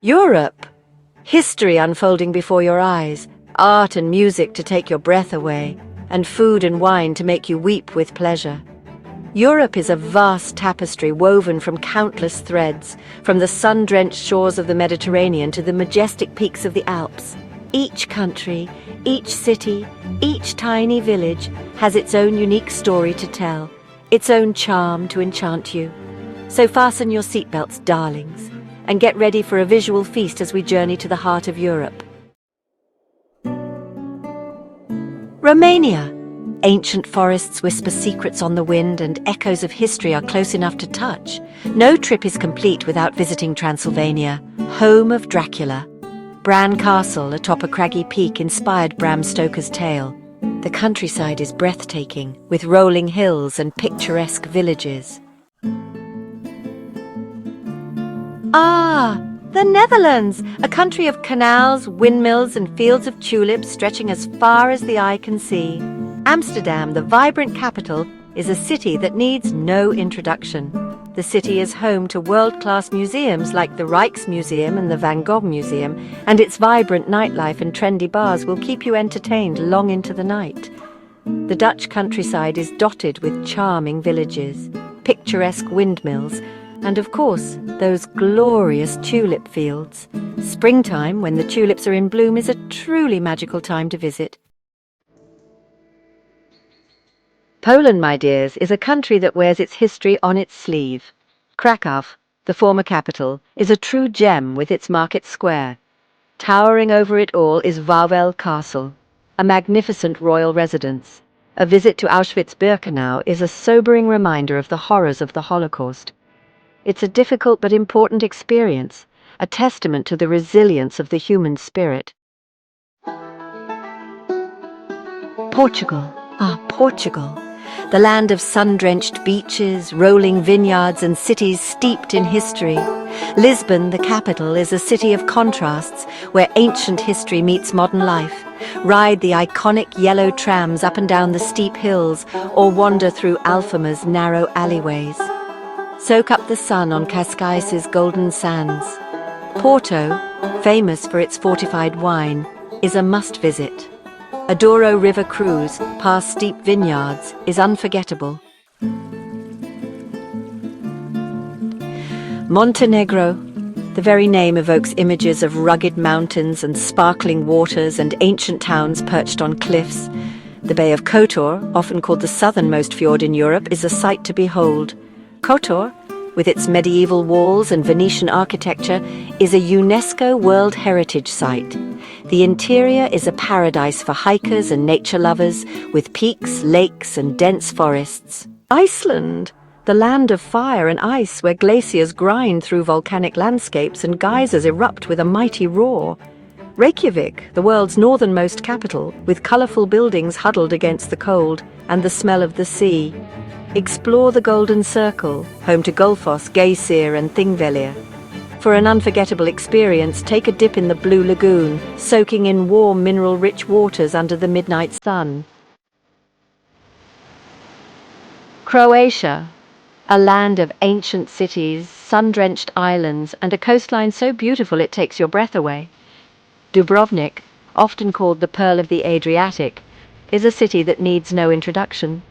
Europe. History unfolding before your eyes, art and music to take your breath away, and food and wine to make you weep with pleasure. Europe is a vast tapestry woven from countless threads, from the sun-drenched shores of the Mediterranean to the majestic peaks of the Alps. Each country, each city, each tiny village has its own unique story to tell, its own charm to enchant you. So fasten your seatbelts, darlings, and get ready for a visual feast as we journey to the heart of Europe. Romania. Ancient forests whisper secrets on the wind, and echoes of history are close enough to touch. No trip is complete without visiting Transylvania, home of Dracula. Bran Castle, atop a craggy peak, inspired Bram Stoker's tale. The countryside is breathtaking, with rolling hills and picturesque villages. The Netherlands, a country of canals, windmills and fields of tulips stretching as far as the eye can see. Amsterdam, the vibrant capital, is a city that needs no introduction. The city is home to world-class museums like the Rijksmuseum and the Van Gogh Museum, and its vibrant nightlife and trendy bars will keep you entertained long into the night. The Dutch countryside is dotted with charming villages, picturesque windmills, and of course, those glorious tulip fields. Springtime, when the tulips are in bloom, is a truly magical time to visit. Poland, my dears, is a country that wears its history on its sleeve. Krakow, the former capital, is a true gem with its market square. Towering over it all is Wawel Castle, a magnificent royal residence. A visit to Auschwitz-Birkenau is a sobering reminder of the horrors of the Holocaust. It's a difficult but important experience, a testament to the resilience of the human spirit. Portugal. Portugal. The land of sun-drenched beaches, rolling vineyards and cities steeped in history. Lisbon, the capital, is a city of contrasts where ancient history meets modern life. Ride the iconic yellow trams up and down the steep hills or wander through Alfama's narrow alleyways. Soak up the sun on Cascais' golden sands. Porto, famous for its fortified wine, is a must-visit. A Douro River cruise past steep vineyards is unforgettable. Montenegro. The very name evokes images of rugged mountains and sparkling waters and ancient towns perched on cliffs. The Bay of Kotor, often called the southernmost fjord in Europe, is a sight to behold. Kotor, with its medieval walls and Venetian architecture, is a UNESCO World Heritage Site. The interior is a paradise for hikers and nature lovers, with peaks, lakes and dense forests. Iceland, the land of fire and ice, where glaciers grind through volcanic landscapes and geysers erupt with a mighty roar. Reykjavik, the world's northernmost capital, with colourful buildings huddled against the cold and the smell of the sea. Explore the Golden Circle, home to Gullfoss, Geysir and Thingvellir. For an unforgettable experience, take a dip in the Blue Lagoon, soaking in warm, mineral-rich waters under the midnight sun. Croatia, a land of ancient cities, sun-drenched islands, and a coastline so beautiful it takes your breath away. Dubrovnik, often called the Pearl of the Adriatic, is a city that needs no introduction.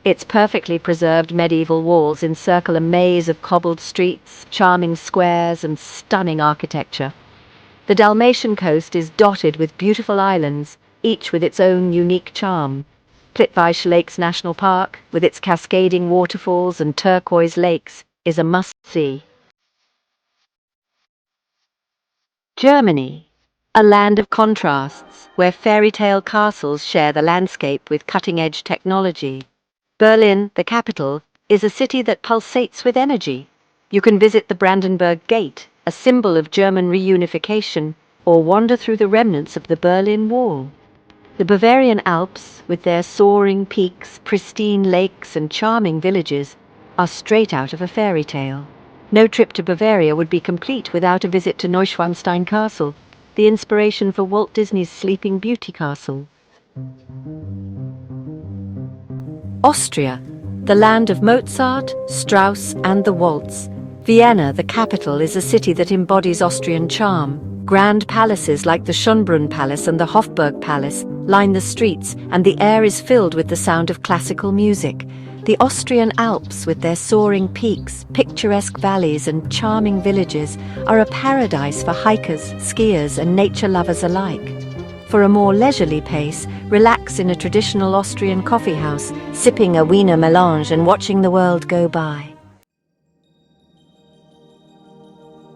Its perfectly preserved medieval walls encircle a maze of cobbled streets, charming squares, and stunning architecture. The Dalmatian coast is dotted with beautiful islands, each with its own unique charm. Plitvice Lakes National Park, with its cascading waterfalls and turquoise lakes, is a must-see. Germany, a land of contrasts, where fairy tale castles share the landscape with cutting-edge technology. Berlin, the capital, is a city that pulsates with energy. You can visit the Brandenburg Gate, a symbol of German reunification, or wander through the remnants of the Berlin Wall. The Bavarian Alps, with their soaring peaks, pristine lakes and charming villages, are straight out of a fairy tale. No trip to Bavaria would be complete without a visit to Neuschwanstein Castle, the inspiration for Walt Disney's Sleeping Beauty castle. Austria, the land of Mozart, Strauss and the waltz. Vienna, the capital, is a city that embodies Austrian charm. Grand palaces like the Schönbrunn Palace and the Hofburg Palace line the streets, and the air is filled with the sound of classical music. The Austrian Alps, with their soaring peaks, picturesque valleys and charming villages, are a paradise for hikers, skiers and nature lovers alike. For a more leisurely pace, relax in a traditional Austrian coffee house, sipping a Wiener Melange and watching the world go by.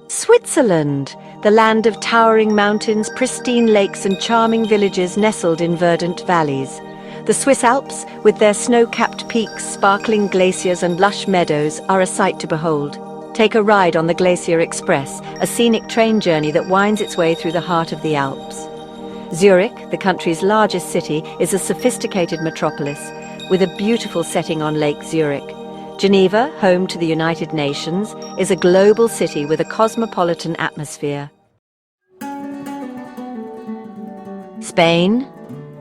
Switzerland, the land of towering mountains, pristine lakes and charming villages nestled in verdant valleys. The Swiss Alps, with their snow-capped peaks, sparkling glaciers and lush meadows, are a sight to behold. Take a ride on the Glacier Express, a scenic train journey that winds its way through the heart of the Alps. Zurich, the country's largest city, is a sophisticated metropolis, with a beautiful setting on Lake Zurich. Geneva, home to the United Nations, is a global city with a cosmopolitan atmosphere. Spain,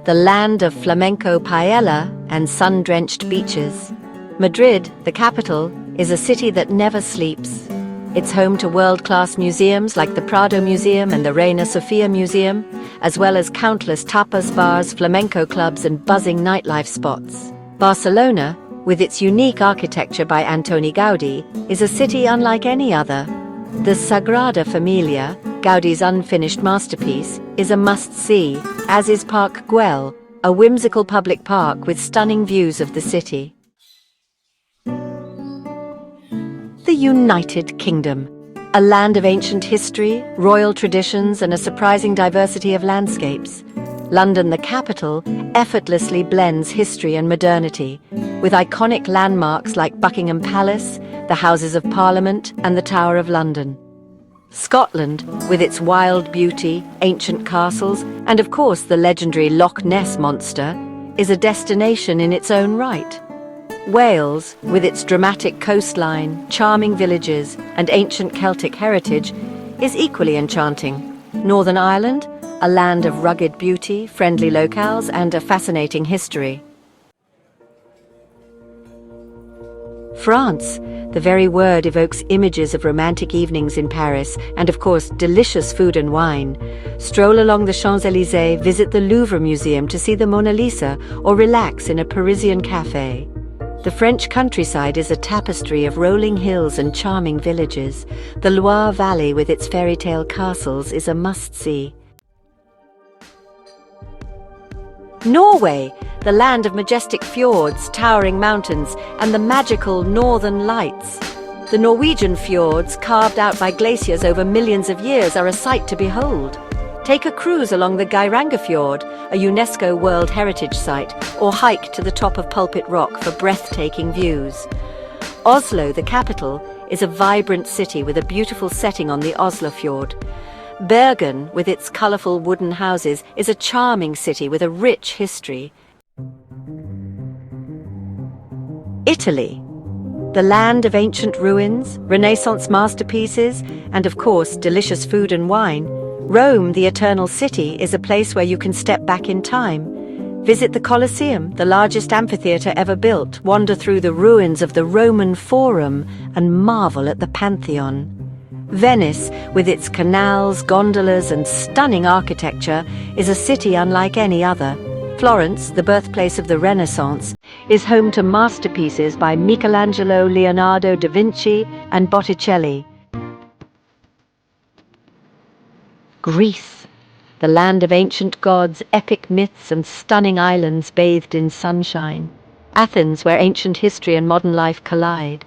the land of flamenco paella and sun-drenched beaches. Madrid, the capital, is a city that never sleeps. It's home to world-class museums like the Prado Museum and the Reina Sofia Museum, as well as countless tapas bars, flamenco clubs and buzzing nightlife spots. Barcelona, with its unique architecture by Antoni Gaudí, is a city unlike any other. The Sagrada Familia, Gaudi's unfinished masterpiece, is a must-see, as is Park Güell, a whimsical public park with stunning views of the city. The United Kingdom, a land of ancient history, royal traditions and a surprising diversity of landscapes. London, the capital, effortlessly blends history and modernity, with iconic landmarks like Buckingham Palace, the Houses of Parliament and the Tower of London. Scotland, with its wild beauty, ancient castles and of course the legendary Loch Ness Monster, is a destination in its own right. Wales, with its dramatic coastline, charming villages and ancient Celtic heritage, is equally enchanting. Northern Ireland, a land of rugged beauty, friendly locales and a fascinating history. France, the very word evokes images of romantic evenings in Paris and, of course, delicious food and wine. Stroll along the Champs-Élysées, visit the Louvre Museum to see the Mona Lisa, or relax in a Parisian café. The French countryside is a tapestry of rolling hills and charming villages. The Loire Valley, with its fairy tale castles, is a must-see. Norway, the land of majestic fjords, towering mountains, and the magical northern lights. The Norwegian fjords, carved out by glaciers over millions of years, are a sight to behold. Take a cruise along the Geirangerfjord, a UNESCO World Heritage Site, or hike to the top of Pulpit Rock for breathtaking views. Oslo, the capital, is a vibrant city with a beautiful setting on the Oslofjord. Bergen, with its colourful wooden houses, is a charming city with a rich history. Italy, the land of ancient ruins, Renaissance masterpieces, and of course, delicious food and wine. Rome, the Eternal City, is a place where you can step back in time. Visit the Colosseum, the largest amphitheatre ever built, wander through the ruins of the Roman Forum, and marvel at the Pantheon. Venice, with its canals, gondolas and stunning architecture, is a city unlike any other. Florence, the birthplace of the Renaissance, is home to masterpieces by Michelangelo, Leonardo da Vinci and Botticelli. Greece, the land of ancient gods, epic myths and stunning islands bathed in sunshine. Athens, where ancient history and modern life collide.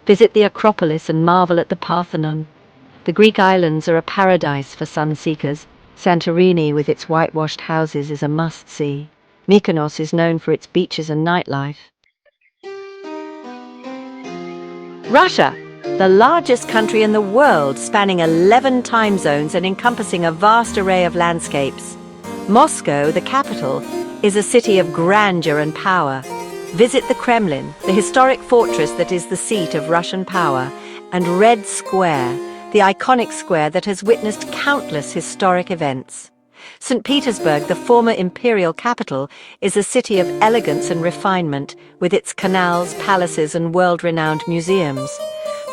Visit the Acropolis and marvel at the Parthenon. The Greek islands are a paradise for sun-seekers. Santorini, with its whitewashed houses, is a must-see. Mykonos is known for its beaches and nightlife. Russia, the largest country in the world, spanning 11 time zones and encompassing a vast array of landscapes. Moscow, the capital, is a city of grandeur and power. Visit the Kremlin, the historic fortress that is the seat of Russian power, and Red Square, the iconic square that has witnessed countless historic events. St. Petersburg, the former imperial capital, is a city of elegance and refinement, with its canals, palaces and world-renowned museums.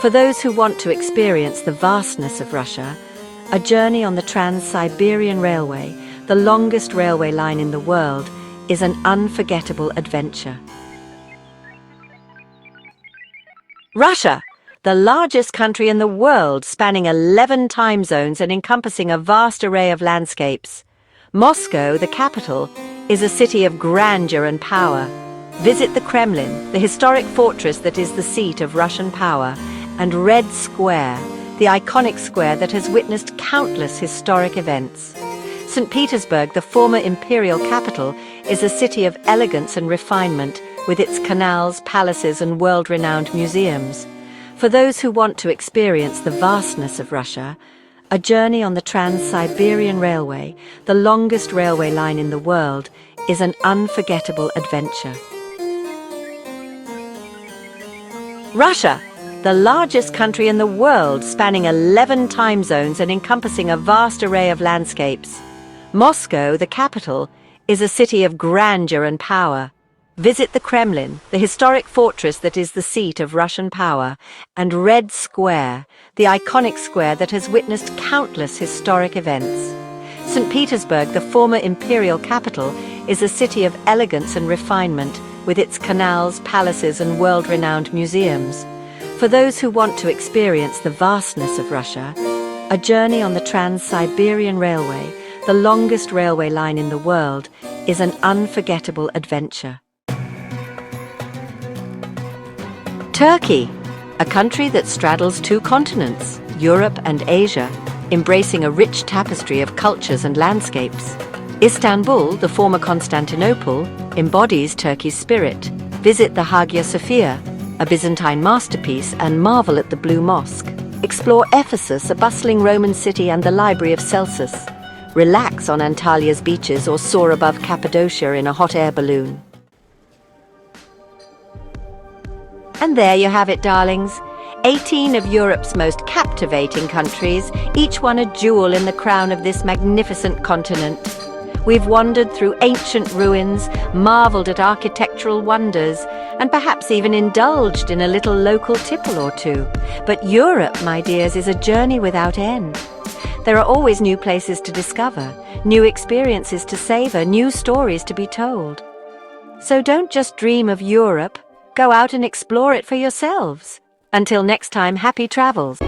For those who want to experience the vastness of Russia, a journey on the Trans-Siberian Railway, the longest railway line in the world, is an unforgettable adventure. Russia, the largest country in the world, spanning 11 time zones and encompassing a vast array of landscapes. Moscow, the capital, is a city of grandeur and power. Visit the Kremlin, the historic fortress that is the seat of Russian power, and Red Square, the iconic square that has witnessed countless historic events. St. Petersburg, the former imperial capital, is a city of elegance and refinement, with its canals, palaces, and world-renowned museums. For those who want to experience the vastness of Russia, a journey on the Trans-Siberian Railway, the longest railway line in the world, is an unforgettable adventure. Russia, the largest country in the world, spanning 11 time zones and encompassing a vast array of landscapes. Moscow, the capital, is a city of grandeur and power. Visit the Kremlin, the historic fortress that is the seat of Russian power, and Red Square, the iconic square that has witnessed countless historic events. St. Petersburg, the former imperial capital, is a city of elegance and refinement, with its canals, palaces, and world-renowned museums. For those who want to experience the vastness of Russia, a journey on the Trans-Siberian Railway, the longest railway line in the world, is an unforgettable adventure. Turkey, a country that straddles two continents, Europe and Asia, embracing a rich tapestry of cultures and landscapes. Istanbul, the former Constantinople, embodies Turkey's spirit. Visit the Hagia Sophia, a Byzantine masterpiece, and marvel at the Blue Mosque. Explore Ephesus, a bustling Roman city, and the Library of Celsus. Relax on Antalya's beaches or soar above Cappadocia in a hot air balloon. And there you have it, darlings. 18 of Europe's most captivating countries, each one a jewel in the crown of this magnificent continent. We've wandered through ancient ruins, marveled at architectural wonders, and perhaps even indulged in a little local tipple or two. But Europe, my dears, is a journey without end. There are always new places to discover, new experiences to savor, new stories to be told. So don't just dream of Europe, go out and explore it for yourselves. Until next time, happy travels.